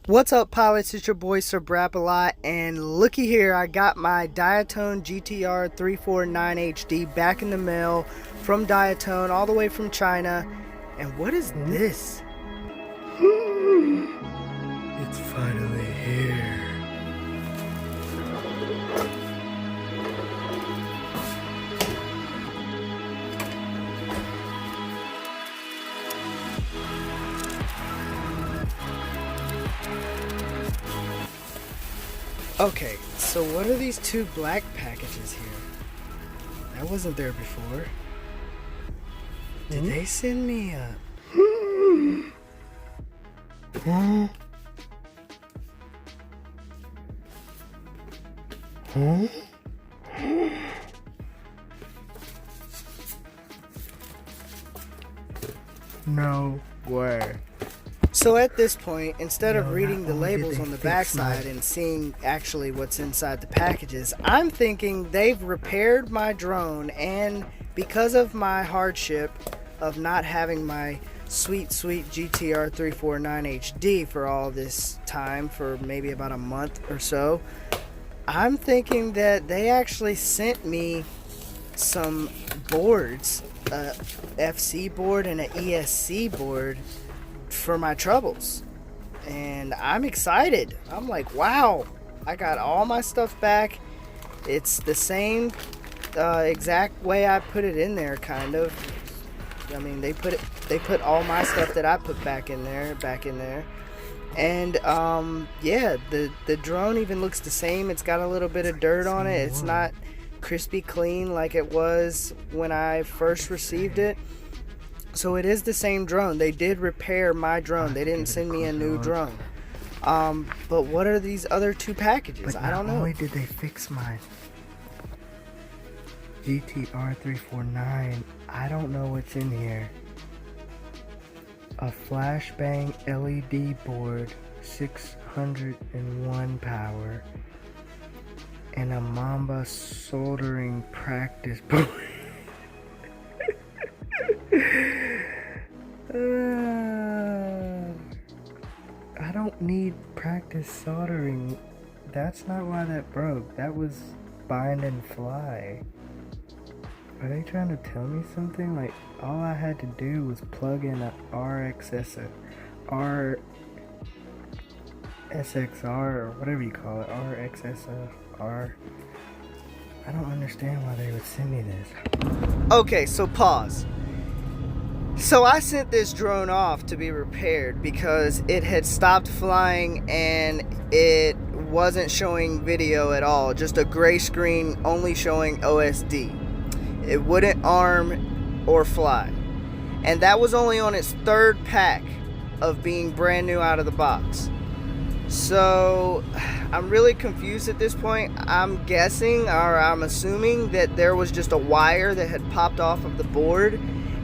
What's up, pilots? It's your boy Sir BRAAPING, and looky here, I got my Diatone GTR349HD back in the mail from Diatone, all the way from China. And what is this? It's finally here. Okay, so what are these two black packages here? That wasn't there before. Did they send me a... Huh? No way. So at this point, instead of reading the labels on the backside and seeing actually what's inside the packages, I'm thinking they've repaired my drone, and because of my hardship of not having my sweet GTR349HD for all this time, for maybe about a month or so, I'm thinking that they actually sent me some boards, a FC board and an ESC board, for my troubles. And I'm excited. I'm like, wow, I got all my stuff back. It's the same exact way I put it in there, kind of. I mean, they put all my stuff that I put back in there. And yeah, the drone even looks the same. It's got a little bit of dirt on it. It's not crispy clean like it was when I first received it. So it is the same drone. They did repair my drone. They didn't send me a new drone. But what are these other two packages? I don't know. Not only did they fix my GTR349, I don't know what's in here. A flashbang LED board, 601 power, and a Mamba soldering practice board. I don't need practice soldering. That's not why that broke. That was bind and fly. Are they trying to tell me something? Like, all I had to do was plug in a SXR or whatever you call it, RXSR. I don't understand why they would send me this. Okay, so pause. So I sent this drone off to be repaired because it had stopped flying and it wasn't showing video at all. Just a gray screen only showing OSD. It wouldn't arm or fly. And that was only on its third pack of being brand new out of the box. So I'm really confused at this point. I'm guessing, or I'm assuming, that there was just a wire that had popped off of the board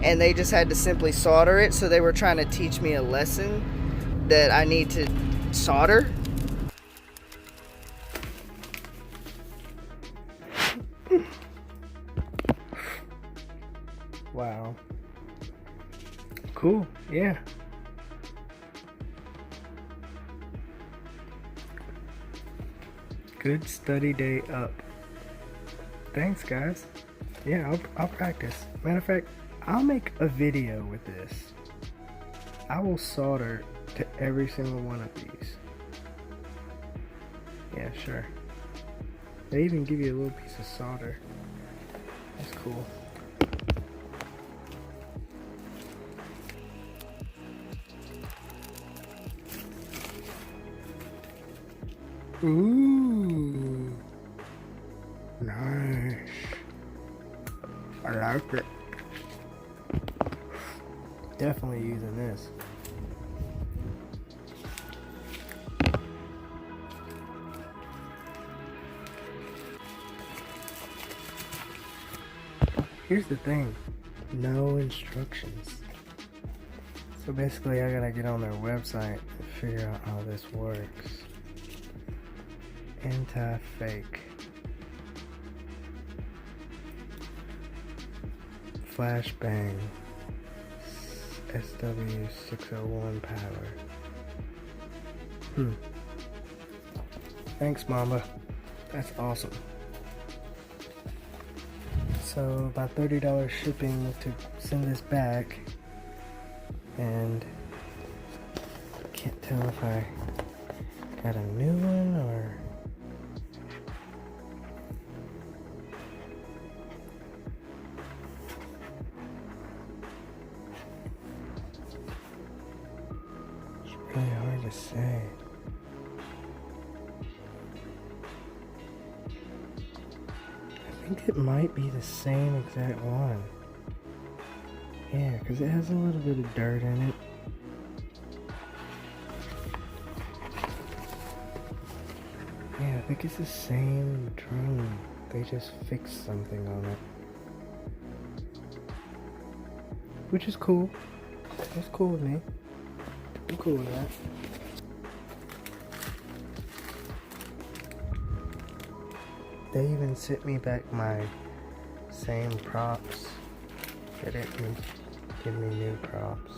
and they just had to simply solder it. So they were trying to teach me a lesson that I need to solder. Wow. Cool. Yeah. Good study day up. Thanks, guys. Yeah, I'll practice. Matter of fact, I'll make a video with this. I will solder to every single one of these. Yeah, sure. They even give you a little piece of solder. That's cool. Ooh, nice. I like it. Definitely using this. Here's the thing, no instructions. So basically I gotta get on their website and figure out how this works. Anti-fake. Flashbang. SW601 power. Thanks, Mamba. That's awesome. So about $30 shipping to send this back, and can't tell if I got a new one or it's really hard to say. I think it might be the same exact one. Yeah, because it has a little bit of dirt in it. Yeah, I think it's the same drone. They just fixed something on it. Which is cool. That's cool with me. I'm cool with that. They even sent me back my same props. They didn't give me new props.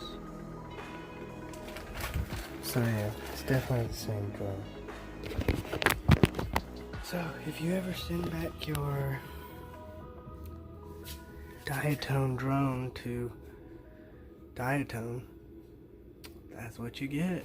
So yeah, it's definitely the same drone. So if you ever send back your Diatone drone to Diatone, that's what you get.